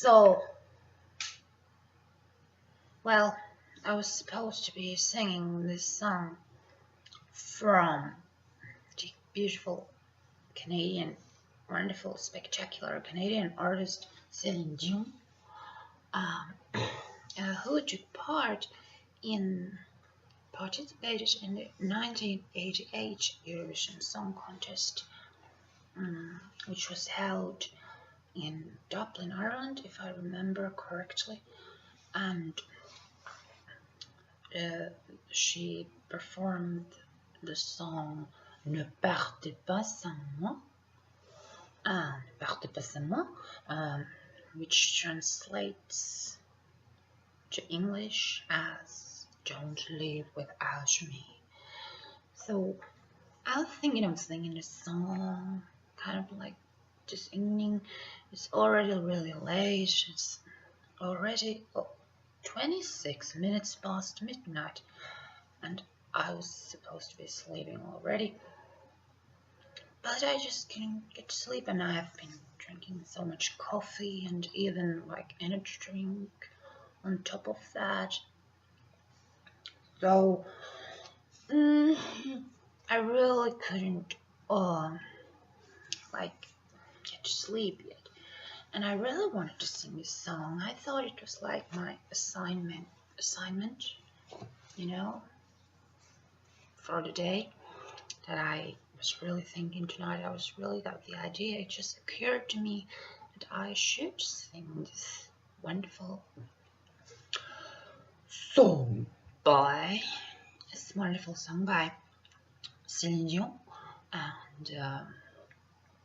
So, well, I was supposed to be singing this song from the beautiful Canadian, wonderful, spectacular Canadian artist Celine Dion, who participated in the 1988 Eurovision Song Contest, which was held in Dublin, Ireland, if I remember correctly, and she performed the song Ne partez pas sans moi, Ne partez pas sans moi, which translates to English as Don't Leave Without Me. So I was thinking of singing this song, kind of like this evening. It's already really late. It's already 26 minutes past midnight, and I was supposed to be sleeping already, but I just couldn't get to sleep, and I have been drinking so much coffee and even like energy drink on top of that. So I really couldn't like get to sleep yet, and I really wanted to sing this song. I thought it was like my assignment, you know, for the day that I was really thinking tonight. I was really got the idea. It just occurred to me that I should sing this wonderful song by this wonderful song by Celine Dion, and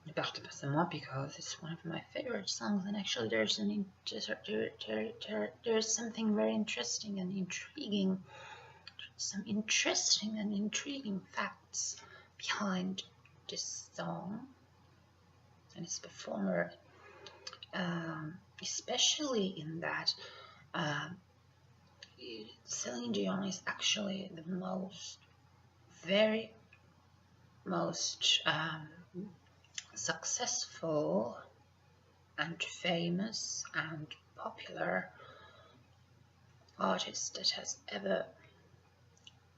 Ne partez pas sans moi, because it's one of my favorite songs. And actually, there's something very interesting and intriguing, some interesting and intriguing facts behind this song and its performer, especially in that Celine Dion is actually the very most successful and famous and popular artist that has ever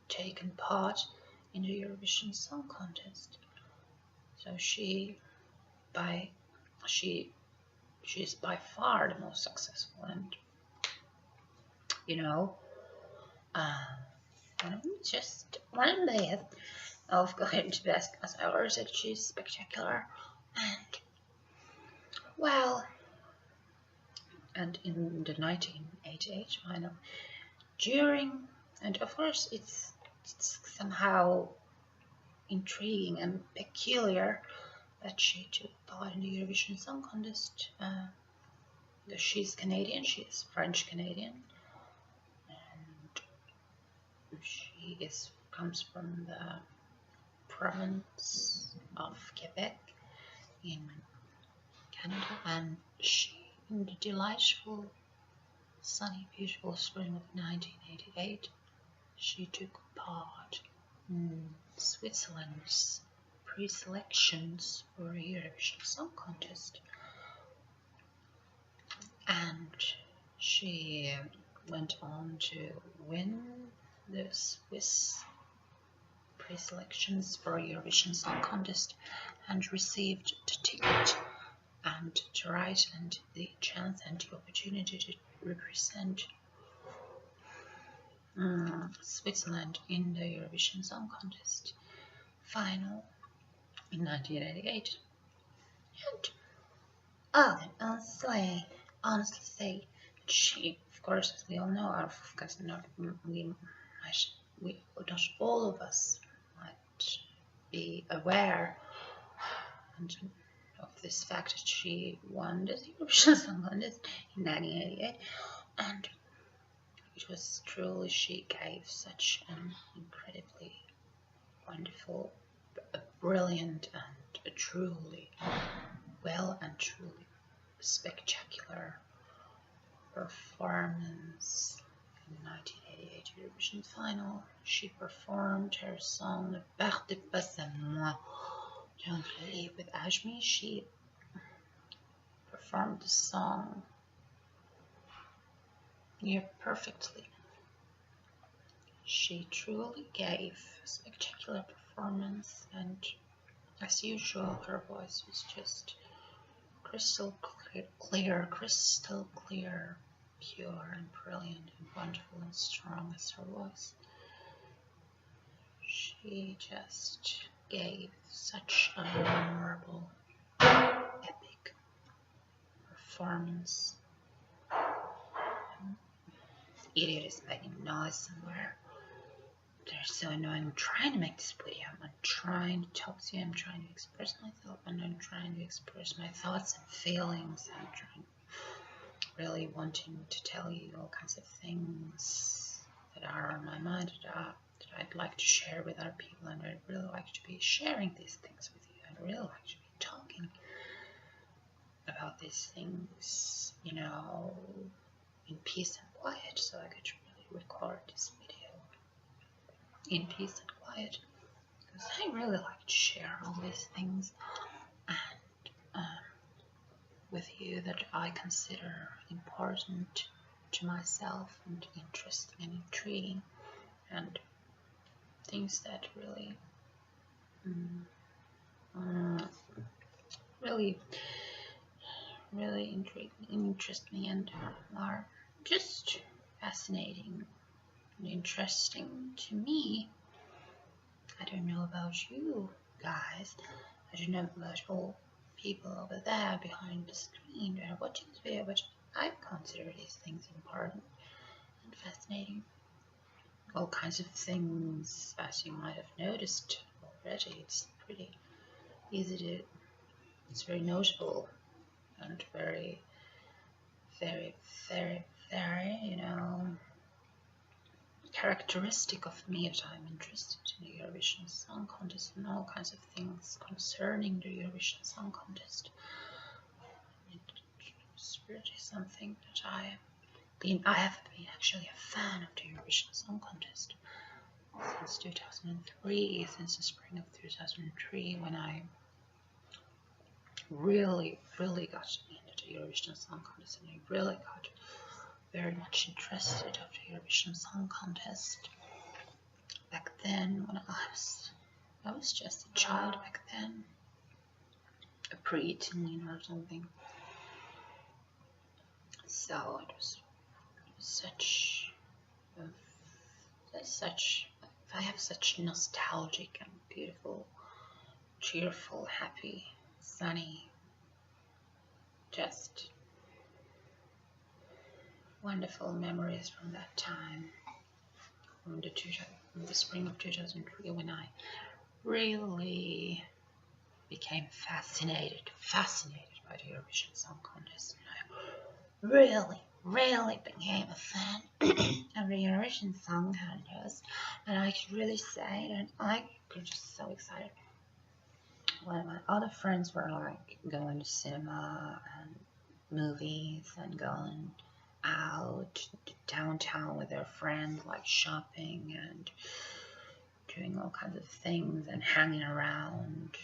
taken part in the Eurovision Song Contest. So she is by far the most successful, and just one day of going to best, as I already said, she's spectacular, and well, and in the 1988 final, and of course it's somehow intriguing and peculiar that she took part in the Eurovision Song Contest. She's Canadian, she's French Canadian, and she comes from the province of Quebec in Canada, and she, in the delightful, sunny, beautiful spring of 1988, she took part in Switzerland's pre-selections for a Eurovision Song Contest, and she went on to win the Swiss pre-selections for a Eurovision Song Contest and received the ticket and the right and the chance and the opportunity to represent Switzerland in the Eurovision Song Contest final in 1988. And I can honestly say that she, of course, as we all know, not all of us might be aware of this fact that she won the Eurovision Song Contest in 1988, and it was truly, she gave such an incredibly wonderful, brilliant, and a truly spectacular performance in the 1988 Eurovision final. She performed her song Ne partez pas sans moi, Don't Leave Without Me. She performed the song you perfectly. She truly gave a spectacular performance, and as usual, her voice was just crystal clear, pure and brilliant and wonderful and strong as her voice. She just gave such a memorable, epic performance. Idiot is making noise somewhere. They're so annoying. I'm trying to make this video. I'm trying to talk to you. I'm trying to express myself, and I'm trying to express my thoughts and feelings. I'm trying, really wanting to tell you all kinds of things that are on my mind, that I'd like to share with other people, and I'd really like to be sharing these things with you. I'd really like to be talking about these things, you know, in peace and quiet, so I could really record this video in peace and quiet, because I really like to share all these things and with you that I consider important to myself and interesting and intriguing, and things that really really interest me and are just fascinating and interesting to me. I don't know about you guys. I don't know about all people over there behind the screen that are watching this video, but I consider these things important and fascinating. All kinds of things, as you might have noticed already. It's pretty easy to, it's very notable and very, you know, characteristic of me that I'm interested in the Eurovision Song Contest and all kinds of things concerning the Eurovision Song Contest. It's really something that I have been actually a fan of the Eurovision Song Contest since 2003, since the spring of 2003, when I really got into the Eurovision Song Contest, and I really got very much interested of the Eurovision Song Contest. Back then, when I was just a child back then, a pre-teen or something. So it was I have such nostalgic and beautiful, cheerful, happy, sunny, just wonderful memories from that time, from the spring of 2003, when I really became fascinated by the Eurovision Song Contest, and I really became a fan of the Eurovision Song Contest, and I could really say that I was just so excited when my other friends were like going to cinema and movies and going out to downtown with their friends, like shopping and doing all kinds of things and hanging around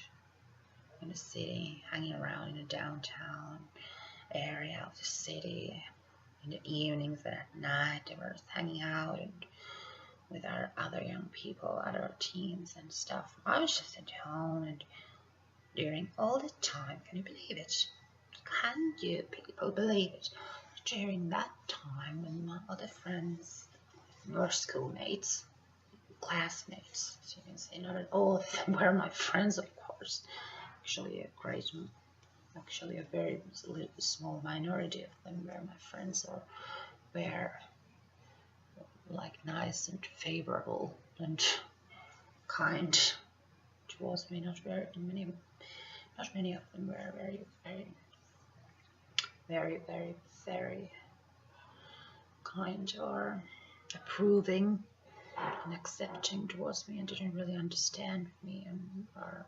in the city, hanging around in the downtown area of the city in the evenings and at night. They were just hanging out and with our other young people, other teens and stuff. I was just at home, and during all the time, can you believe it? Can you people believe it? During that time, when my other friends were schoolmates, classmates, so you can say, not at all of them were my friends, of course. Actually a very small minority of them were my friends, or were like nice and favorable and kind towards me. Not many of them were very kind or approving and accepting towards me, and didn't really understand me and or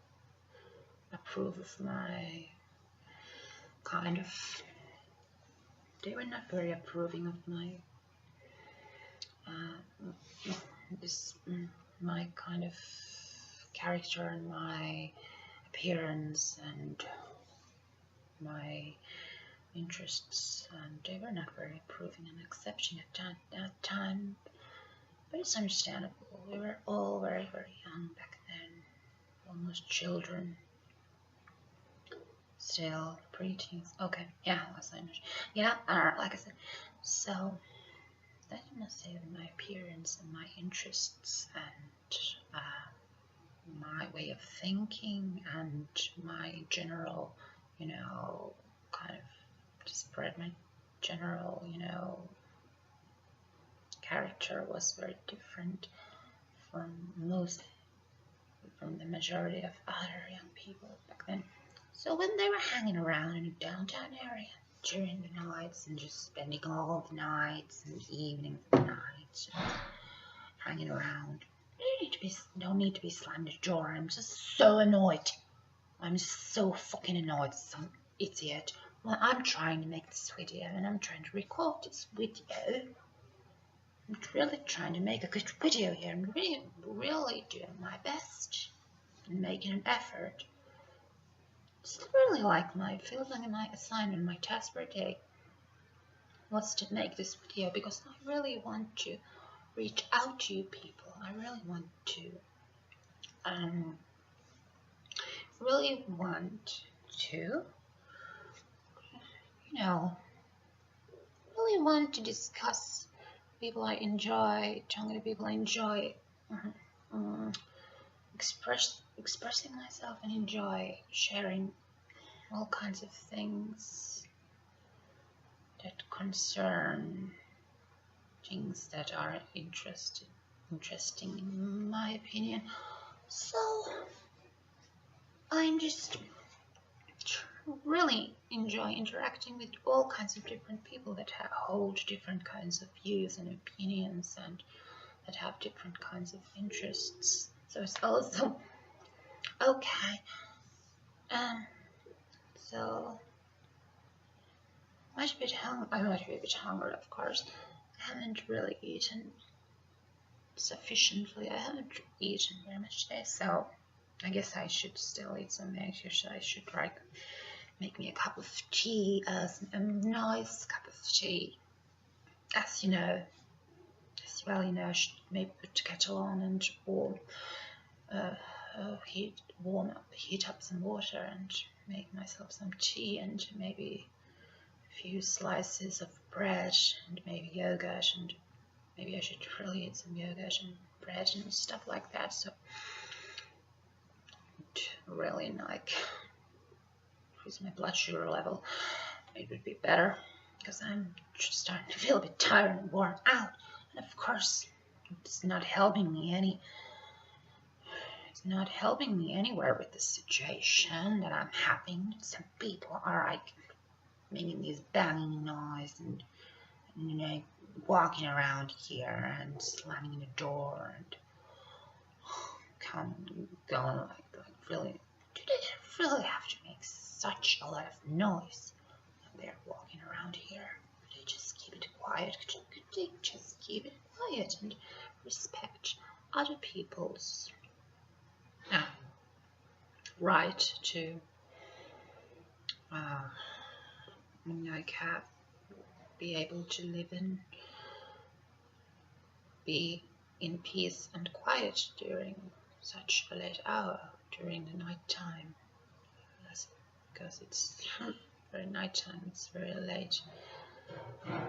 approve of my kind of, they were not very approving of my my kind of character and my appearance and my interests, and they were not very approving and accepting at that time. But it's understandable. We were all very, very young back then, almost children. Still preteens. Okay, yeah, as I mentioned. Yeah, like I said. So that must say my appearance and my interests and my way of thinking and my general, kind of to spread my general, character was very different from the majority of other young people back then. So when they were hanging around in the downtown area during the nights and just spending all the nights and evenings and nights hanging around, don't need to be slammed at the door. I'm just so annoyed. I'm just so fucking annoyed. Some idiot. Well, I'm trying to make this video and I'm trying to record this video. I'm really trying to make a good video here. I'm really doing my best and making an effort. It's really like my assignment, my task per day was to make this video because I really want to reach out to you people. I really want to really want to discuss people I enjoy, talking to people I enjoy, expressing myself and enjoy sharing all kinds of things that concern things that are interesting in my opinion. So I'm just really enjoy interacting with all kinds of different people that hold different kinds of views and opinions and that have different kinds of interests. So it's also okay. So I might be a bit hungry, of course. I haven't really eaten sufficiently. I haven't eaten very much today, so I guess I should still eat some eggs. So I should make me a cup of tea, a nice cup of tea. As you know, I should maybe put the kettle on and heat up some water and make myself some tea and maybe a few slices of bread and maybe yogurt, and maybe I should really eat some yogurt and bread and stuff like that. So really increase my blood sugar level. It would be better because I'm just starting to feel a bit tired and worn out, and of course it's not helping me anywhere with the situation that I'm having. Some people are like making these banging noise and walking around here and slamming in the door and going like really. Do they really have to make such a lot of noise when they're walking around here? Could they just keep it quiet? Could they just keep it quiet and respect other people's right to be able to live and be in peace and quiet during such a late hour, during the night time, because it's very night time, it's very late.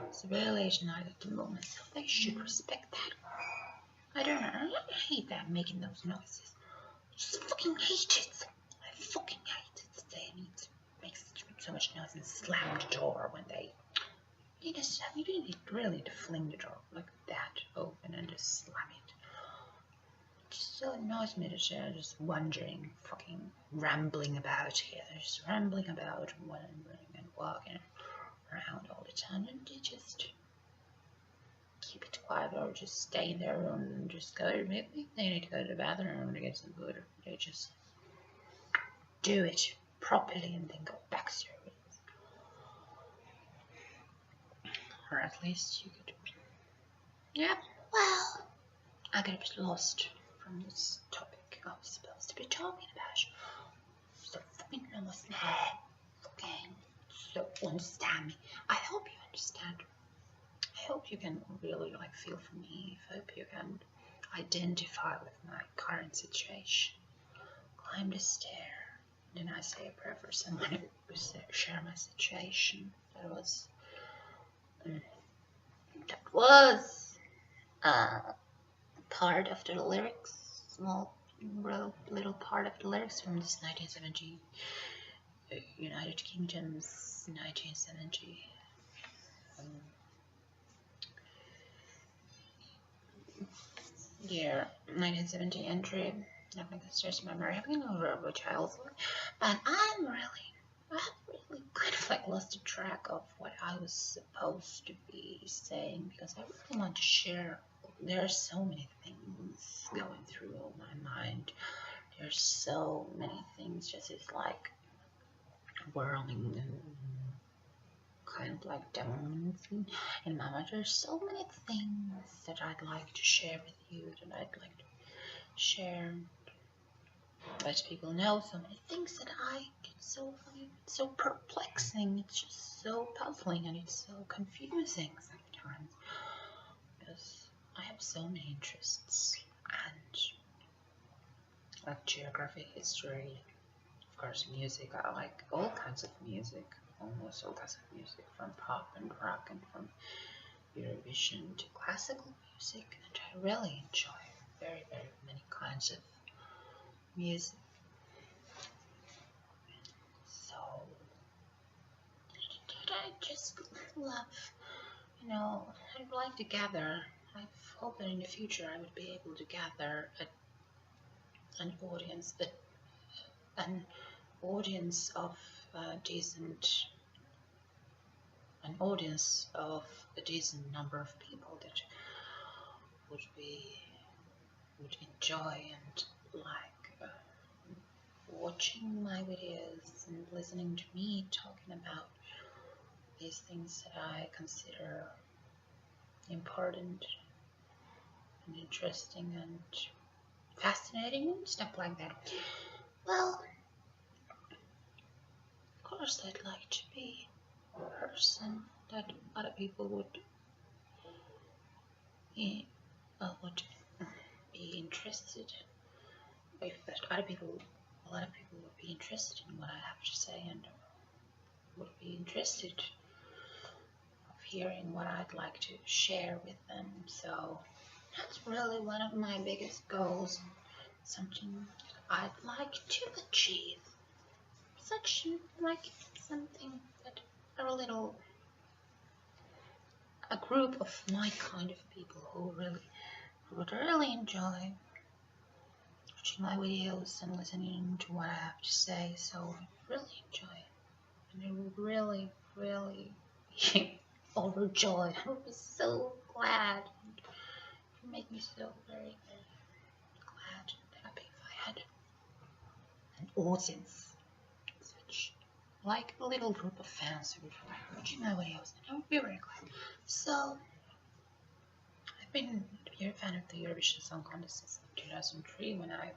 It's a very late night at the moment, so they should respect that. I don't know, I hate that, making those noises. I just fucking hate it. I fucking hate it. They need to make so much noise and slam the door when they you really need to fling the door like that open and just slam it. It just so annoys me that they're just wandering, fucking rambling about here. They're just rambling about, wandering and walking around all the time, and they just keep it quiet or just stay in their room and just go. Maybe they need to go to the bathroom to get some food, or they just do it properly and then go back to your room. Or at least you could. Yeah, well, I got a bit lost from this topic I was supposed to be talking about. So fucking almost fucking So understand me. I hope you understand. I hope you can really like feel for me. I hope you can identify with my current situation. Climb the stair. Then I say a prayer for someone who share my situation. That was part of the lyrics, small little part of the lyrics from this 1970 United Kingdom's 1970 year 1970 entry. Nothing that stirs my memory. Having a childhood, and I have really kind of like lost the track of what I was supposed to be saying, because I really want to share. There are so many things going through my mind. There's so many things just is like whirling and kind of like demons in my mind. There's so many things that I'd like to share with you, that I'd like to share, let people know so many things that I get so perplexing. It's just so puzzling and it's so confusing sometimes, because I have so many interests, and like geography, history, of course music. I like all kinds of music, almost all kinds of music, from pop and rock and from Eurovision to classical music, and I really enjoy very many kinds of music. So I just love, I'd like to gather. I hope that in the future I would be able to gather an audience of a decent number of people that would enjoy and like watching my videos and listening to me talking about these things that I consider important and interesting and fascinating and stuff like that. Well, of course I'd like to be a person that other people would be interested, if that a lot of people would be interested in what I have to say, and would be interested of hearing what I'd like to share with them. So that's really one of my biggest goals, something I'd like to achieve. Something that a group of my kind of people who would really enjoy watching my videos and listening to what I have to say. So I really enjoy it, and I would really be overjoyed. I would be so glad. It would make me so very glad and happy if I had an audience, such like a little group of fans who would like watching my videos, and I would be very glad. So I've been a fan of the Eurovision Song Contest since 2003. When I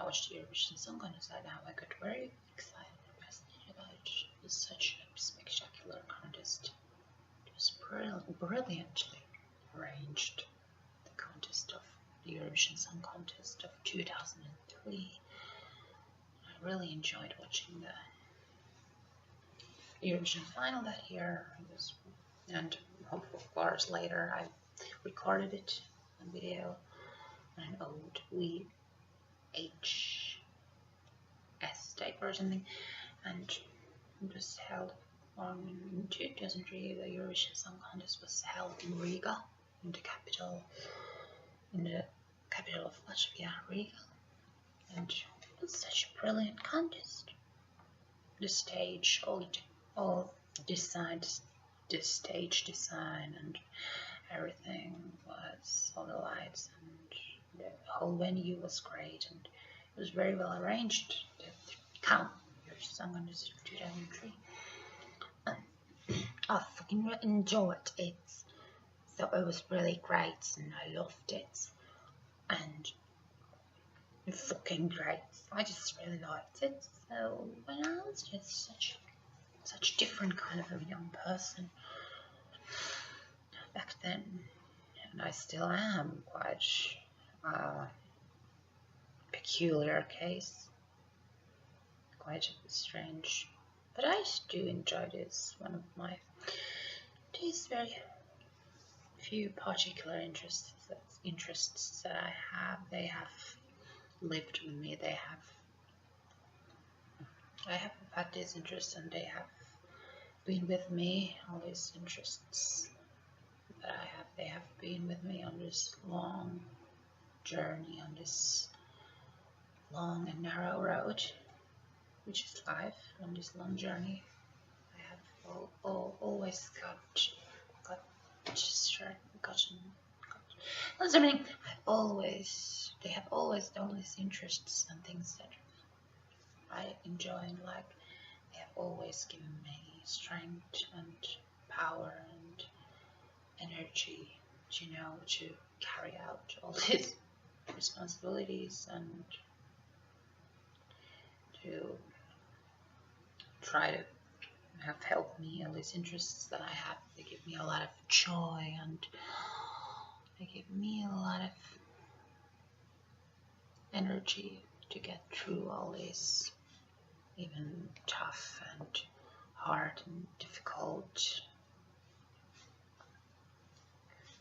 watched the Eurovision Song Contest, I got very excited and fascinated about it. It was such a spectacular contest. It was brilliantly arranged. The Eurovision Song Contest of 2003. I really enjoyed watching the Eurovision final that year. And of course later I recorded it on video on an old VHS tape or something, and it was held in 2003. The Eurovision Song Contest was held in Riga, in the capital of Latvia, Riga, and it was such a brilliant contest. The stage, all designed, the stage design and everything was, all the lights and the whole venue was great, and it was very well arranged. The count your song contest of 2003. I fucking enjoyed it. So it was really great, and I loved it, and fucking great. I just really liked it. So when I was just such such different kind of a young person back then, and I still am quite peculiar case, quite strange, but I do enjoy this. One of my these very few particular interests that I have. They have lived with me. I have had these interests, and they have been with me. All these interests that I have, they have been with me on this long journey, on this long and narrow road, which is life. On this long journey, I have always they have always done these interests and things that I enjoy and like. They have always given me strength and power and energy, to carry out all these responsibilities and to try to have helped me. All these interests that I have, they give me a lot of joy, and they give me a lot of energy to get through all these even tough and hard and difficult,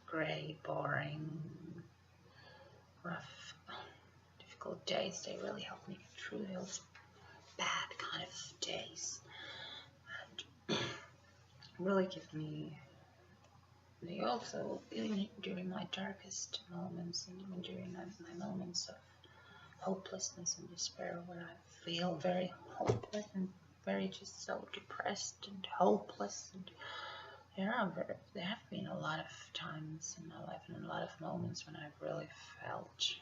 grey, boring, rough, difficult days. They really help me get through those bad kind of days, and really give me. They also, even during my darkest moments, and even during my moments of hopelessness and despair, when I feel very hopeless and very just so depressed and hopeless, and there have been a lot of times in my life and a lot of moments when I've really felt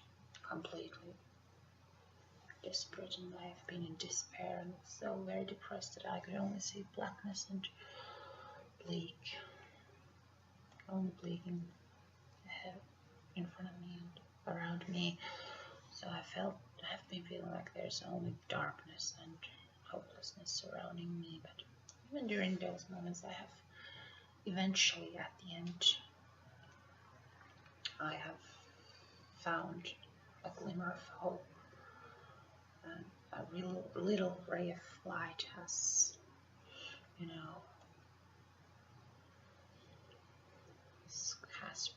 completely desperate, and I have been in despair and so very depressed that I could only see blackness and bleak, only bleeding ahead in front of me and around me. So I have been feeling like there's only darkness and hopelessness surrounding me. But even during those moments, I have eventually, at the end, I have found a glimmer of hope, and a little ray of light has,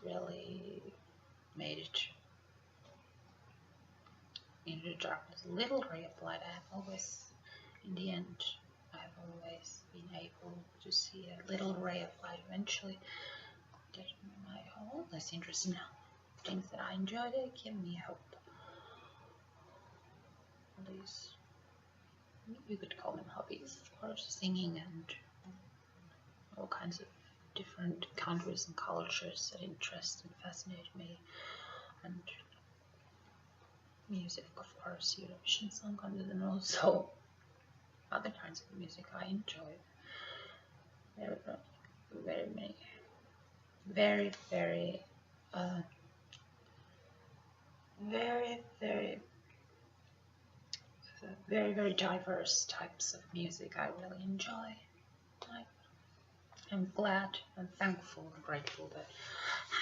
really made it into the darkness. A little ray of light. I have always, in the end, I have always been able to see a little ray of light eventually. That my whole less interest in things that I enjoy, they give me hope. All these, you could call them hobbies, of course, singing and all kinds of different countries and cultures that interest and fascinate me, and music, of course, Eurovision Song Contest, and also other kinds of music I enjoy. Very many, very diverse types of music I really enjoy. I'm glad and thankful and grateful to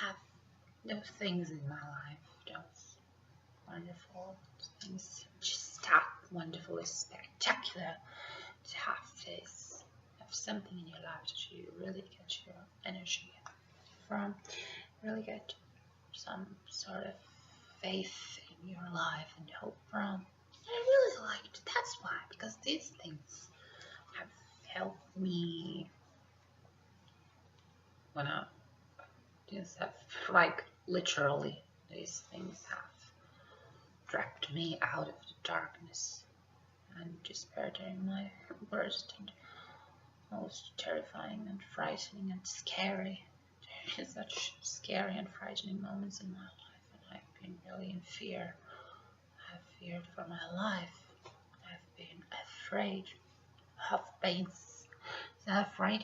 have those things in my life, those wonderful things, just that wonderfully spectacular to have something in your life that you really get your energy from, really get some sort of faith in your life and hope from. And I really liked it. That's why, because these things have helped me when I just have, like, literally, these things have dragged me out of the darkness and despair during my worst and most terrifying and frightening and scary. There is such scary and frightening moments in my life, and I've been really in fear. I've feared for my life. I've been afraid of things. So afraid,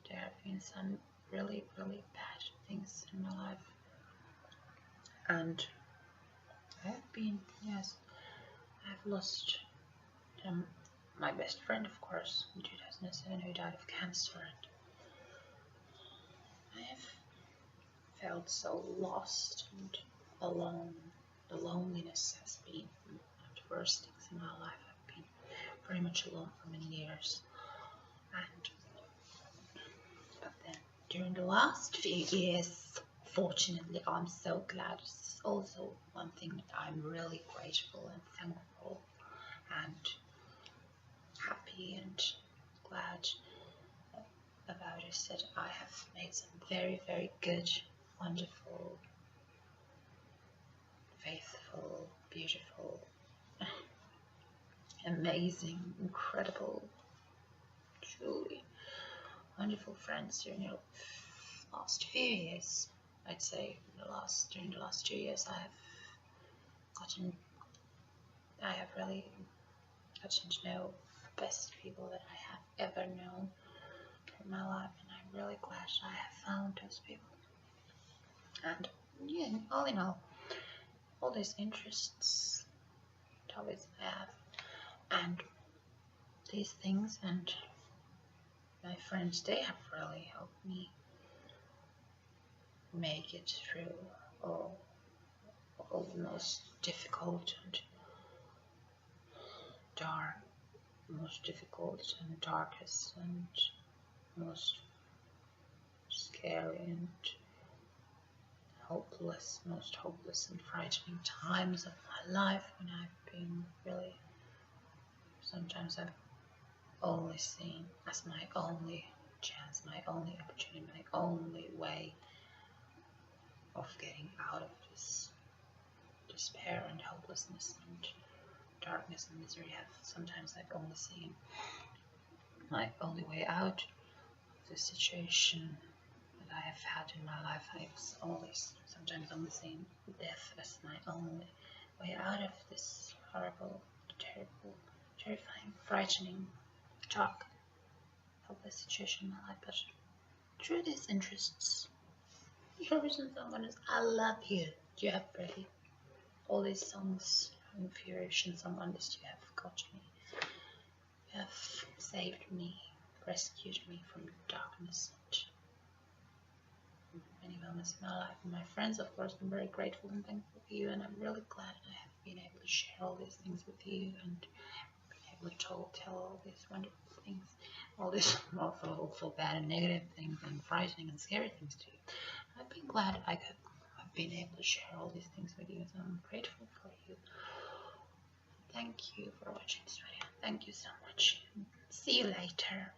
there have been some really bad things in my life, and I've lost my best friend, of course, in 2007, who died of cancer. And I have felt so lost and alone. The loneliness has been one of the worst things in my life. I've been very much alone for many years. But then during the last few years, fortunately, I'm so glad. It's also one thing that I'm really grateful and thankful and happy and glad about is that I have made some very, very good, wonderful, faithful, beautiful, amazing, incredible, truly wonderful friends during the last few years. I'd say during the last 2 years I have really gotten to know the best people that I have ever known in my life, and I'm really glad I have found those people. And yeah, all in all these interests, topics I have, and these things, and my friends, they have really helped me make it through all the most difficult and darkest and most scary and most hopeless and frightening times of my life, when I've been really, sometimes I've only seen as my only chance, my only opportunity, my only way of getting out of this despair and hopelessness and darkness and misery. Sometimes I've only seen my only way out of this situation that I have had in my life. I've sometimes only seen death as my only way out of this horrible, terrible, terrifying, frightening, dark, hopeless situation in my life. But through these interests, Eurovision Song Contest, I love you. You have really all these songs in Eurovision Song Contest. You have got me. You have saved me, rescued me from darkness and many moments in my life. And my friends, of course, I'm very grateful and thankful for you, and I'm really glad I have been able to share all these things with you and be able to tell all these wonderful things, all these awful, bad and negative things and frightening and scary things to you. I've been glad I've been able to share all these things with you, so I'm grateful for you. Thank you for watching this video. Thank you so much. See you later.